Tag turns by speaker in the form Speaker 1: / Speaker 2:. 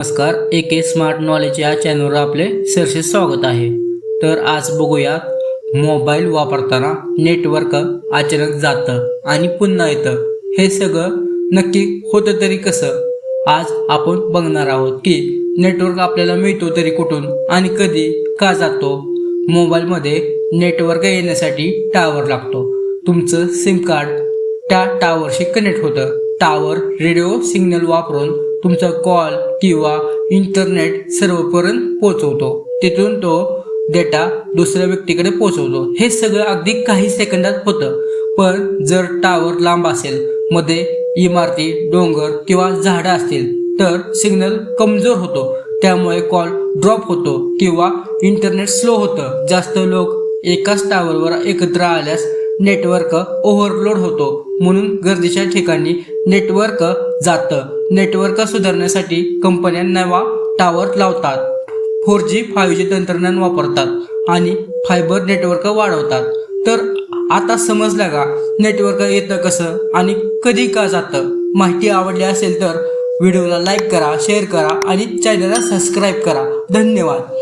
Speaker 1: नमस्कार, एके smart knowledge या चॅनलवर आपले सहर्ष स्वागत आहे। तर आज बघूयात मोबाईल वापरताना नेटवर्क अचानक जातं आणि पुन्हा येतं, हे सगळं नक्की होतं तरी कसं। आज आपण बघणार आहोत की नेटवर्क आपल्याला मिळतो तरी कुठून आणि कधी का जातो। मोबाईलमध्ये नेटवर्क येण्यासाठी टावर लागतो। तुमचं सिम कार्ड त्या टावरशी कनेक्ट होतं। टावर रेडिओ सिग्नल वापरून तुमचा कॉल किंवा इंटरनेट सर्वपर्यंत पोहोचवतो। तिथून तो डेटा दुसऱ्या व्यक्तीकडे पोहोचवतो। हे सगळं अगदी काही सेकंदात होतं। पण जर टावर लांब असेल, मध्ये इमारती, डोंगर किंवा झाडं असतील तर सिग्नल कमजोर होतो। त्यामुळे कॉल ड्रॉप होतो किंवा इंटरनेट स्लो होतं। जास्त लोक एकाच टावरवर एकत्र आल्यास नेटवर्क ओव्हरलोड होतो, म्हणून गर्दीच्या ठिकाणी नेटवर्क जातं। नेटवर्क सुधारण्यासाठी कंपन्या नवा टावर लावतात, 4G 5G तंत्रज्ञान वापरतात आणि फायबर नेटवर्क वाढवतात। तर आता समजलं का नेटवर्क येतं कसं आणि कधी का जातं। माहिती आवडली असेल तर व्हिडिओला लाईक करा, शेअर करा आणि चॅनलला सबस्क्राईब करा। धन्यवाद।